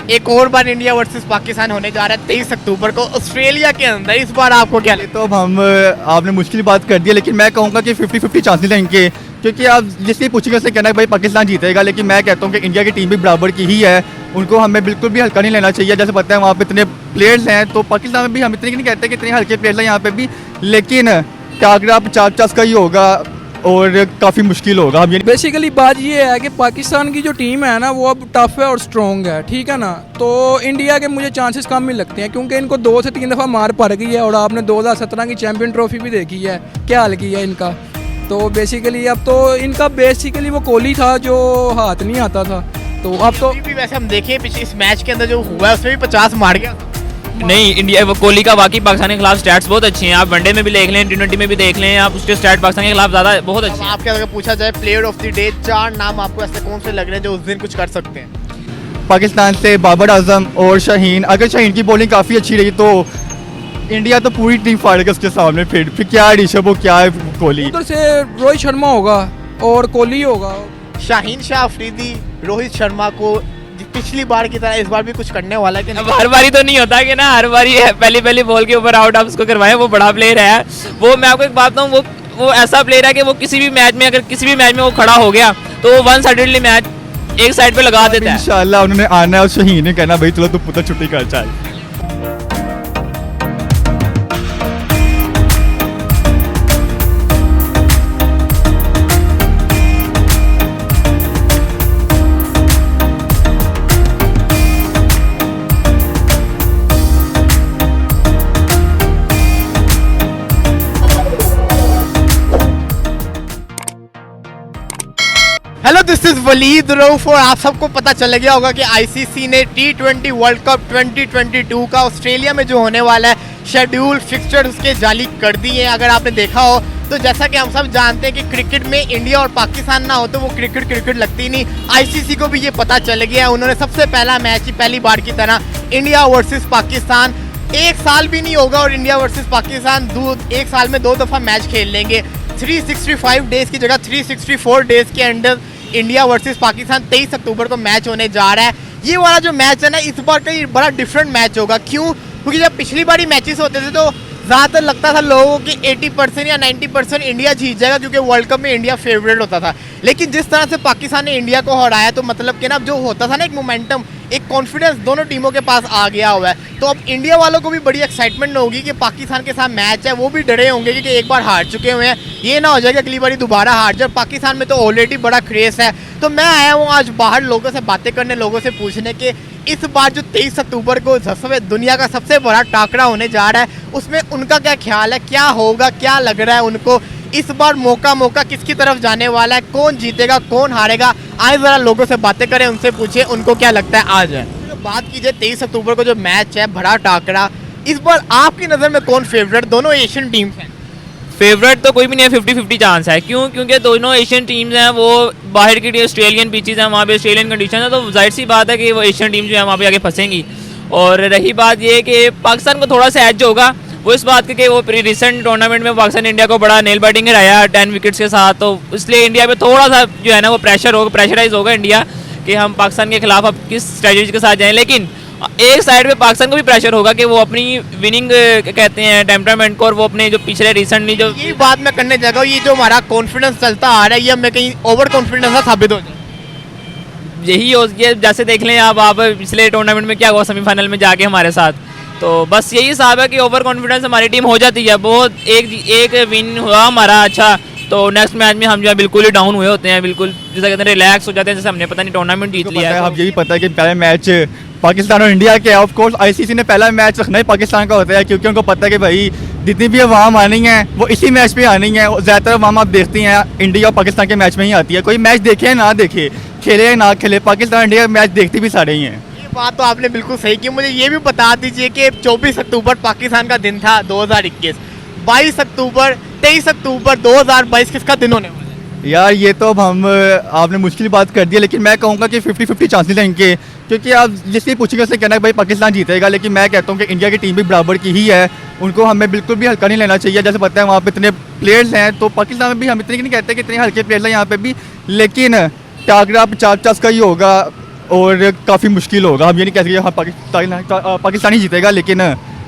एक और बार India versus Pakistan होने जा रहा है 23 अक्टूबर को ऑस्ट्रेलिया के अंदर। इस बार आपको क्या लगता तो अब हम आपने मुश्किल बात कर दी है, लेकिन मैं कहूँगा कि 50-50 चांसेस हैं इनके, क्योंकि आप जिससे पूछेंगे उससे कहना है भाई पाकिस्तान जीतेगा, लेकिन मैं कहता हूँ कि इंडिया की टीम भी बराबर की ही है, उनको हमें बिल्कुल भी हल्का नहीं लेना चाहिए। जैसे पता है वहाँ पे इतने प्लेयर्स हैं, तो पाकिस्तान में भी हम इतने नहीं कहते कि इतने हल्के प्लेयर्स हैं यहाँ पे भी, लेकिन टागरा 50-50 का ही होगा और काफ़ी मुश्किल होगा। हम ये बेसिकली बात ये है कि पाकिस्तान की जो टीम है ना वो अब टफ है और स्ट्रॉन्ग है, ठीक है ना। तो इंडिया के मुझे चांसेस कम ही लगते हैं, क्योंकि इनको 2 से 3 दफ़ा मार पड़ गई है और आपने 2017 की चैंपियन ट्रॉफी भी देखी है क्या हाल किया है इनका। तो बेसिकली अब तो इनका बेसिकली वो कोहली था जो हाथ नहीं आता था, तो अब तो भी वैसे हम देखें पिछले इस मैच के अंदर जो हुआ है उसमें भी 50 मार गया। नहीं, इंडिया कोहली का वाकई पाकिस्तान के खिलाफ स्टैट्स बहुत अच्छे हैं। आप वनडे में भी देख लें, T20 में भी देख लें, आप उसके स्टैट पाकिस्तान के खिलाफ ज़्यादा बहुत अच्छे हैं। आपके अगर पूछा जाए प्लेयर ऑफ द डे 4 नाम आपको ऐसे कौन से लग रहे हैं जो उस दिन कुछ कर सकते हैं? पाकिस्तान से बाबर आजम और शाहीन, अगर शाहीन की बॉलिंग काफ़ी अच्छी रही तो इंडिया तो पूरी टीम फाड़ेगा उसके सामने। फिर क्या ऋषभ हो, क्या है कोहली। उधर से रोहित शर्मा होगा और कोहली होगा। शाहीन शाह अफरीदी रोहित शर्मा को पिछली बार की तरह इस बार भी कुछ करने वाला है कि अब हर बारी तो नहीं होता कि ना हर बारी पहली बॉल के ऊपर आउट आप उसको करवाएं। वो बड़ा प्लेयर है, वो मैं आपको एक बात बताऊं, वो ऐसा प्लेयर है कि वो किसी भी मैच में, अगर किसी भी मैच में वो खड़ा हो गया तो वो वन साइडेडली मैच एक साइड पे लगा देता है। इंशाल्लाह उन्होंने आना है और शाहीन ने कहना भाई चलो तू पुत्र छुट्टी कर चाहे। Hello this is Waleed Rauf और आप सबको पता चल गया होगा कि आईसीसी ने T20 वर्ल्ड कप 2022 का ऑस्ट्रेलिया में जो होने वाला है शेड्यूल फिक्सचर उसके जारी कर दिए हैं। अगर आपने देखा हो तो जैसा कि हम सब जानते हैं कि क्रिकेट में इंडिया और पाकिस्तान ना हो तो वो क्रिकेट लगती नहीं। आईसीसी को भी ये पता चल गया है, उन्होंने सबसे पहला मैच ही पहली बार की तरह इंडिया वर्सेस पाकिस्तान, 1 साल भी नहीं होगा और इंडिया वर्सेस पाकिस्तान 1 साल में 2 दफ़ा मैच खेल लेंगे। 365 डेज की जगह 364 डेज के अंडर इंडिया वर्सेस पाकिस्तान 23 अक्टूबर को मैच होने जा रहा है। ये वाला जो मैच है ना इस बार का ये बड़ा डिफरेंट मैच होगा। क्यों? क्योंकि जब पिछली बार ही मैचेस होते थे तो ज़्यादातर लगता था लोगों की 80% या 90% इंडिया जीत जाएगा, क्योंकि वर्ल्ड कप में इंडिया फेवरेट होता था। लेकिन जिस तरह से पाकिस्तान ने इंडिया को हराया तो मतलब कि ना जो होता था ना एक मोमेंटम, एक कॉन्फिडेंस दोनों टीमों के पास आ गया हुआ है। तो अब इंडिया वालों को भी बड़ी एक्साइटमेंट होगी कि पाकिस्तान के साथ मैच है। वो भी डरे होंगे क्योंकि एक बार हार चुके हुए हैं, ये ना हो जाए कि अगली बारी दोबारा हार जाए। पाकिस्तान में तो ऑलरेडी बड़ा क्रेज़ है। तो मैं आया हूँ आज बाहर लोगों से बातें करने, लोगों से पूछने के इस बार जो 23 अक्टूबर को दुनिया का सबसे बड़ा टाकरा होने जा रहा है उसमें उनका क्या ख्याल है, क्या होगा, क्या लग रहा है उनको, इस बार मौका किसकी तरफ जाने वाला है, कौन जीतेगा कौन हारेगा। आए ज़रा लोगों से बातें करें, उनसे पूछे उनको क्या लगता है। आज है बात कीजिए 23 अक्टूबर को जो मैच है बड़ा टाकरा, इस बार आपकी नज़र में कौन फेवरेट? दोनों एशियन टीम्स हैं। फेवरेट तो कोई भी नहीं है, 50-50 चांस है। क्यों? क्योंकि दोनों एशियन टीम्स हैं, वो बाहर की ऑस्ट्रेलियन पिचेज हैं, वहाँ पे ऑस्ट्रेलियन कंडीशन है, तो जाहिर सी बात है कि वो एशियन टीम जो है वहाँ पे आगे फंसेंगी। और रही बात ये कि पाकिस्तान को थोड़ा सा एज होगा वो इस बात के कि वो रिसेंट टूर्नामेंट में पाकिस्तान ने इंडिया को बड़ा नेल बैटिंग कराया 10 विकेट्स के साथ, तो इसलिए इंडिया पे थोड़ा सा जो है ना वो प्रेशराइज होगा इंडिया कि हम पाकिस्तान के खिलाफ अब किस स्ट्रेटजी के साथ जाएँ। लेकिन एक साइड पे पाकिस्तान को भी प्रेशर होगा कि वो अपनी विनिंग कहते हैं टेम्परामेंट को और वो अपने जो पिछले रिसेंटली जो ये बात मैं करने जाएगा, ये जो हमारा कॉन्फिडेंस चलता आ रहा है ये हमें कहीं ओवर कॉन्फिडेंस ना साबित हो जाए। यही हो ये जैसे देख लें आप पिछले टूर्नामेंट में क्या हुआ सेमीफाइनल में जाके हमारे साथ, तो बस यही हिसाब है कि ओवर कॉन्फिडेंस हमारी टीम हो जाती है बहुत। एक विन हुआ हमारा अच्छा, तो नेक्स्ट मैच में हम जो है बिल्कुल ही डाउन हुए होते हैं, बिल्कुल जैसे कहते हैं रिलैक्स हो जाते हैं, जैसे हमने पता नहीं टूर्नामेंट जीत लिया है। अब यही पता है कि पहला मैच पाकिस्तान और इंडिया के, ऑफ कोर्स आईसीसी ने पहला मैच रखना ही पाकिस्तान का होता है, क्योंकि उनको पता है कि भाई जितनी भी अवाम आनी है वो इसी मैच पे आनी है। ज़्यादातर अवाम आप देखती हैं इंडिया और पाकिस्तान के मैच में ही आती है, कोई मैच देखे ना देखे, खेले या ना खेले, पाकिस्तान इंडिया मैच देखती भी सारे ही हैं। ये बात तो आपने बिल्कुल सही की। मुझे ये भी बता दीजिए कि 24 अक्टूबर पाकिस्तान का दिन था 2021, 22 अक्टूबर 23 अक्टूबर 2022 किसका दिन होने वाला है? यार ये तो अब हम आपने मुश्किल बात कर दी है, लेकिन मैं कहूँगा कि 50-50 चांसेस हैं इनके, क्योंकि आप जिससे पूछेंगे उससे कहना है भाई पाकिस्तान जीतेगा, लेकिन मैं कहता हूँ कि इंडिया की टीम भी बराबर की ही है, उनको हमें बिल्कुल भी हल्का नहीं लेना चाहिए। जैसे पता है वहाँ पे इतने प्लेयर्स हैं, तो पाकिस्तान में भी हम इतने नहीं कहते कि इतने हल्के प्लेयर्स हैं यहाँ पे भी, लेकिन टागरा 50-50 का ही होगा और काफ़ी मुश्किल होगा। हम ये नहीं कह सकते हाँ पाकिस्तानी जीतेगा, लेकिन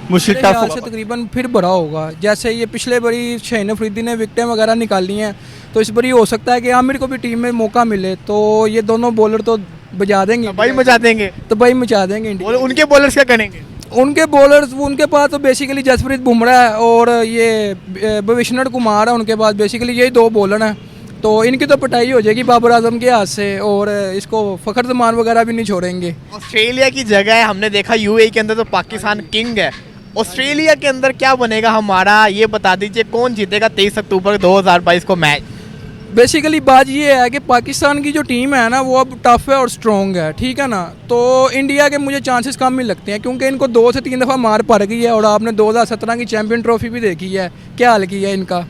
मुश्किल मेरे ख्याल टफ से तकरीबन फिर बड़ा होगा। जैसे ये पिछले बारी शाहीन अफरीदी ने विकेटें वगैरह निकाली हैं, तो इस बारी हो सकता है कि आमिर को भी टीम में मौका मिले, तो ये दोनों बॉलर तो बजा देंगे, भाई मचा देंगे। तो भाई मचा देंगे इंडिया। उनके बॉलर्स क्या करेंगे? उनके बॉलर्स उनके पास तो बेसिकली जसप्रीत बुमराह है और ये भुवनेश्वर कुमार है उनके पास, बेसिकली यही दो बॉलर हैं। तो इनकी तो पिटाई हो जाएगी बाबर आजम के हाथ से, और इसको फ़खर जमान वगैरह भी नहीं छोड़ेंगे। ऑस्ट्रेलिया की जगह है, हमने देखा यूएई के अंदर तो पाकिस्तान किंग है, ऑस्ट्रेलिया के अंदर क्या बनेगा हमारा, ये बता दीजिए। कौन जीतेगा 23 अक्टूबर 2022 को मैच? बेसिकली बात ये है कि पाकिस्तान की जो टीम है ना वो अब टफ है और स्ट्रॉन्ग है, ठीक है ना। तो इंडिया के मुझे चांसेस कम ही लगते हैं, क्योंकि इनको 2 से 3 दफ़ा मार पड़ गई है, और आपने 2017 की चैम्पियन ट्रॉफी भी देखी है क्या हाल किया है इनका।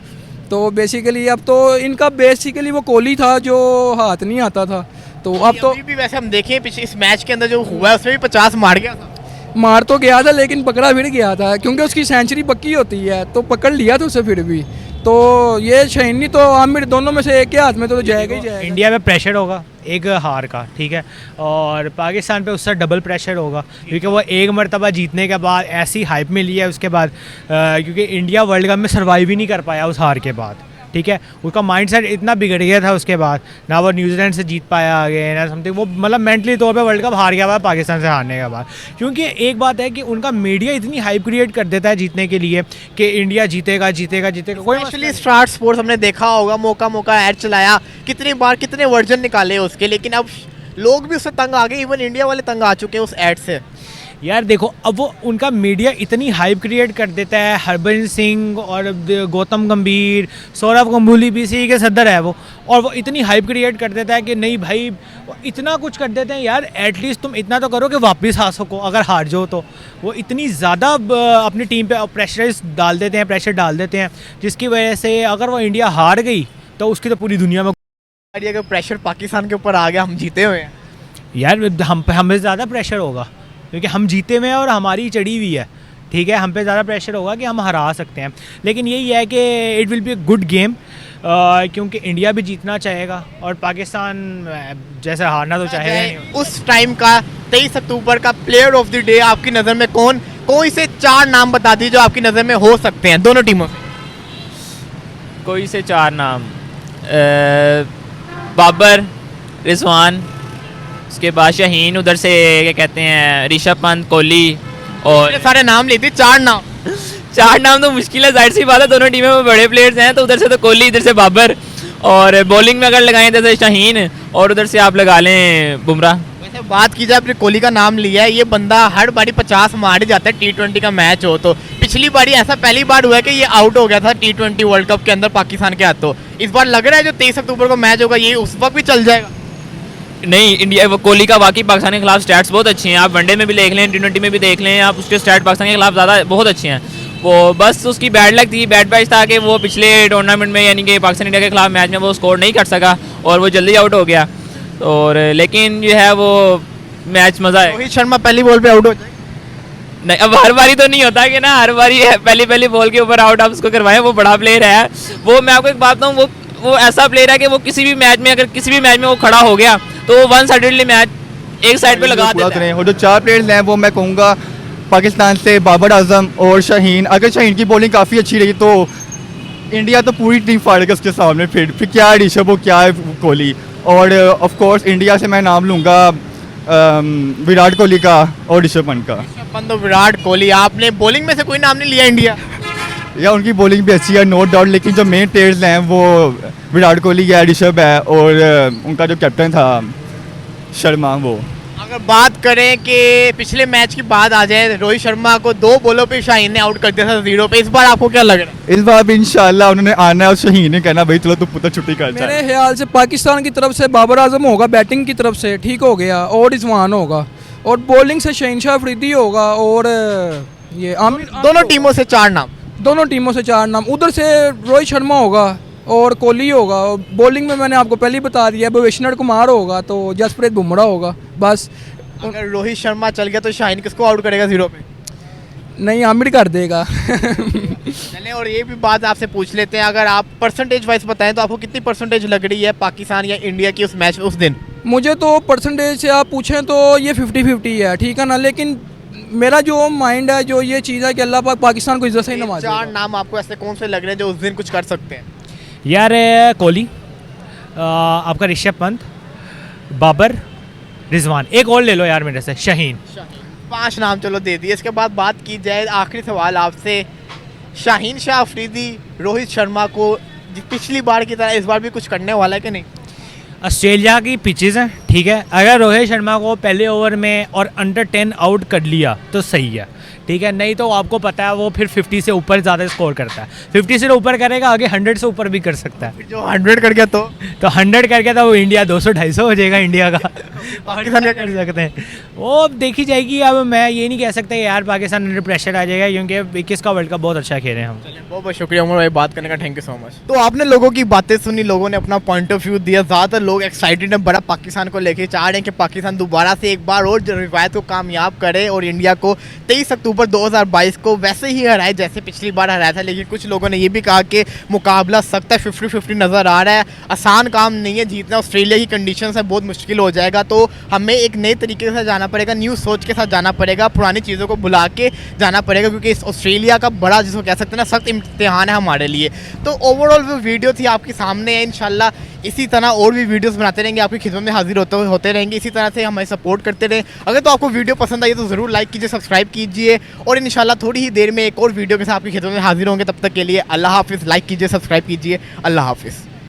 तो बेसिकली अब तो इनका बेसिकली वो कोहली था जो हाथ नहीं आता था, तो अब तो अभी भी वैसे हम देखें पिछले इस मैच के अंदर जो हुआ है उसमें भी 50 मार गया था। मार तो गया था लेकिन पकड़ा फिर गया था, क्योंकि उसकी सेंचुरी पक्की होती है, तो पकड़ लिया था उसे फिर भी। तो ये शाहीनी तो आमिर दोनों में से एक के हाथ में तो जाएगा ही जाएगा। इंडिया पे प्रेशर होगा एक हार का, ठीक है, और पाकिस्तान पे उससे डबल प्रेशर होगा, क्योंकि वो एक मरतबा जीतने के बाद ऐसी हाइप मिली है उसके बाद, क्योंकि इंडिया वर्ल्ड कप में सर्वाइव ही नहीं कर पाया उस हार के बाद, ठीक है। उसका माइंडसेट इतना बिगड़ गया था उसके बाद, ना वो न्यूजीलैंड से जीत पाया आगे ना समथिंग, वो मतलब मेंटली तौर पे वर्ल्ड कप हार गया हुआ पाकिस्तान से हारने के बाद। क्योंकि एक बात है कि उनका मीडिया इतनी हाइप क्रिएट कर देता है जीतने के लिए कि इंडिया जीतेगा जीतेगा जीतेगा, कोई एक्चुअली स्टार स्पोर्ट्स हमने देखा होगा, मौका ऐड चलाया, कितनी बार कितने वर्जन निकाले उसके, लेकिन अब लोग भी उससे तंग आ गए, इवन इंडिया वाले तंग आ चुके हैं उस ऐड से। यार देखो, अब वो उनका मीडिया इतनी हाइप क्रिएट कर देता है, हरभजन सिंह और गौतम गंभीर, सौरव गंगूली भी इसी के सदर है वो, और वो इतनी हाइप क्रिएट कर देता है कि नहीं भाई इतना कुछ कर देते हैं यार, एटलीस्ट तुम इतना तो करो कि वापस आ सको अगर हार जाओ तो। वो इतनी ज़्यादा अपनी टीम पे प्रेशर डाल देते हैं जिसकी वजह से अगर वो इंडिया हार गई तो उसकी तो पूरी दुनिया में अगर प्रेशर पाकिस्तान के ऊपर आ गया, हम जीते हुए हैं यार, हमें ज़्यादा प्रेशर होगा क्योंकि हम जीते हुए हैं और हमारी चढ़ी हुई है, ठीक है। हम पे ज़्यादा प्रेशर होगा कि हम हरा सकते हैं, लेकिन यही है कि it will be a good game, क्योंकि इंडिया भी जीतना चाहेगा और पाकिस्तान जैसे हारना तो चाहेगा नहीं। उस टाइम का 23 अक्टूबर का प्लेयर ऑफ द डे आपकी नज़र में कौन, कोई से 4 नाम बता दीजिए जो आपकी नज़र में हो सकते हैं दोनों टीमों से। कोई से 4 नाम, बाबर, रिजवान, उसके बाद शाहीन, उधर से क्या कहते हैं ऋषभ पंत, कोहली, और इतने सारे नाम लेते 4 नाम। 4 नाम तो मुश्किल है, जाहिर सी बात है, दोनों टीमों में बड़े प्लेयर्स हैं, तो उधर से तो कोहली, इधर से बाबर, और बॉलिंग में अगर लगाएं इधर से शाहीन, और उधर से आप लगा लें बुमराह। वैसे बात की जाए, आपने कोहली का नाम लिया है, ये बंदा हर बारी 50 मार जाता है T20 का मैच हो तो। पिछली बारी ऐसा पहली बार हुआ है कि ये आउट हो गया था T20 वर्ल्ड कप के अंदर पाकिस्तान के हाथों। इस बार लग रहा है जो 23 अक्टूबर को मैच होगा ये उस वक्त भी चल जाएगा। नहीं, इंडिया कोहली का वाकई पाकिस्तान के खिलाफ स्टैट्स बहुत अच्छे हैं, आप वनडे में भी देख लें, T20 में भी देख लें, आप उसके स्टैट पाकिस्तान के खिलाफ ज़्यादा बहुत अच्छे हैं। वो बस उसकी बैड लक थी, बैड बैच था कि वो पिछले टूर्नामेंट में यानी कि पाकिस्तान इंडिया के खिलाफ मैच में वो स्कोर नहीं कर सका और वो जल्दी आउट हो गया। और लेकिन जो है वो मैच मज़ा है। रोहित शर्मा पहली बॉल पे आउट हो जाए? नहीं, अब हर बारी तो नहीं होता कि ना हर बारी पहली बॉल के ऊपर आउट आप उसको करवाएं, वो बड़ा प्लेयर है वो। मैं आपको एक बात बताऊँ, वो ऐसा प्लेयर है कि वो किसी भी मैच में, अगर किसी भी मैच में वो खड़ा हो गया तो वो वन साइडेडली मैच एक साइड पे लगा देता है। और जो 4 प्लेयर्स हैं वो मैं कहूँगा पाकिस्तान से बाबर आजम और शाहीन। अगर शाहीन की बॉलिंग काफ़ी अच्छी रही तो इंडिया तो पूरी टीम फाड़ेगा उसके सामने, फिर क्या ऋषभ हो क्या कोहली। और ऑफ कोर्स इंडिया से मैं नाम लूँगा विराट कोहली का और ऋषभ पंत का। पंत और विराट कोहली, आपने बॉलिंग में से कोई नाम नहीं लिया इंडिया? या उनकी बॉलिंग भी अच्छी है नो डाउट, लेकिन जो मेन प्लेयर्स हैं वो विराट कोहली है, ऋषभ है, और उनका जो कैप्टन था शर्मा। वो अगर बात करें कि पिछले मैच की बात आ जाए, रोहित शर्मा को 2 बॉलों पे शाहीन ने आउट कर दिया था 0 पे। इस बार आपको क्या लग रहा है? इस बार भी इंशाल्लाह उन्होंने आना है और शाहीन ने कहना भाई चलो तू पुत्र छुट्टी कर जाए। मेरे ख्याल से पाकिस्तान की तरफ से बाबर आजम होगा, बैटिंग की तरफ से ठीक हो गया, और रिजवान होगा, और बॉलिंग से शहनशाह अफरीदी होगा, और ये आमिर। दोनों टीमों से 4 नाम? दोनों टीमों से 4 नाम। उधर से रोहित शर्मा होगा और कोहली होगा, और बॉलिंग में मैंने आपको पहले ही बता दिया भुवनेश्वर कुमार होगा, तो जसप्रीत बुमराह होगा बस। अगर रोहित शर्मा चल गया तो शाहीन किसको आउट करेगा 0 पे? नहीं, आमिर कर देगा। चलें, और ये भी बात आपसे पूछ लेते हैं, अगर आप परसेंटेज वाइज बताएं तो आपको कितनी परसेंटेज लग रही है पाकिस्तान या इंडिया की उस मैच उस दिन? मुझे तो परसेंटेज से आप पूछें तो ये 50-50 है, ठीक है ना, लेकिन मेरा जो माइंड है, जो ये चीज़ है कि अल्लाह पाक पाकिस्तान को इज्जत से ही नवाजेगा। 4 नाम आपको ऐसे कौन से लग रहे हैं जो उस दिन कुछ कर सकते हैं? यार कोहली, आपका ऋषभ पंत, बाबर, रिजवान, एक और ले लो यार मेरे से, शाहीन। 5 नाम चलो दे दिए। इसके बाद बात की जाए, आखिरी सवाल आपसे, शाहीन शाह अफरीदी रोहित शर्मा को पिछली बार की तरह इस बार भी कुछ करने वाला है कि नहीं? ऑस्ट्रेलिया की पिचेस हैं, ठीक है, अगर रोहित शर्मा को पहले ओवर में और अंडर 10 आउट कर लिया तो सही है, ठीक है, नहीं तो आपको पता है वो फिर 50 से ऊपर ज़्यादा स्कोर करता है, 50 से ऊपर करेगा, आगे 100 से ऊपर भी कर सकता है। जो 100 कर गया तो 100 करके तो वो इंडिया 200-250 हो जाएगा इंडिया का। पाकिस्तान क्या कर सकते हैं वो अब देखी जाएगी। अब मैं ये नहीं कह सकता यार पाकिस्तान अंडर प्रेशर आ जाएगा, क्योंकि 21 का वर्ल्ड कप बहुत अच्छा खेले हैं हम। बहुत बहुत शुक्रिया उमर भाई बात करने का, थैंक यू सो मच। तो आपने लोगों की बातें सुनी, लोगों ने अपना पॉइंट ऑफ व्यू दिया। ज़्यादातर लोग एक्साइटेड हैं, बड़ा पाकिस्तान को लेके चाह रहे हैं कि पाकिस्तान दोबारा से एक बार और रिवायत को कामयाब करे और इंडिया को 23 अक्टूबर 2022 को वैसे ही हराए जैसे पिछली बार हराया था। लेकिन कुछ लोगों ने ये भी कहा कि मुकाबला सख्त है, 50-50 नज़र आ रहा है, आसान काम नहीं है जीतना, ऑस्ट्रेलिया की कंडीशन है, बहुत मुश्किल हो जाएगा। तो हमें एक नए तरीके से जाना पड़ेगा, न्यू सोच के साथ जाना पड़ेगा, पुरानी चीज़ों को भुला के जाना पड़ेगा, क्योंकि इस ऑस्ट्रेलिया का बड़ा जिसको कह सकते हैं ना सख्त इम्तिहान है हमारे लिए। तो ओवरऑल वो वीडियो थी आपके सामने है, इंशाल्लाह इसी तरह और भी वीडियोस बनाते रहेंगे, आपकी खिदमत में हाजिर होते रहेंगे। इसी तरह से हमें सपोर्ट करते रहें। अगर तो आपको वीडियो पसंद आई तो ज़रूर लाइक कीजिए, सब्सक्राइब कीजिए, और इंशाल्लाह थोड़ी ही देर में एक और वीडियो के साथ आपकी खिदमत में हाजिर होंगे। तब तक के लिए अल्लाह हाफिज़। लाइक कीजिए, सब्सक्राइब कीजिए, अल्लाह हाफिज़।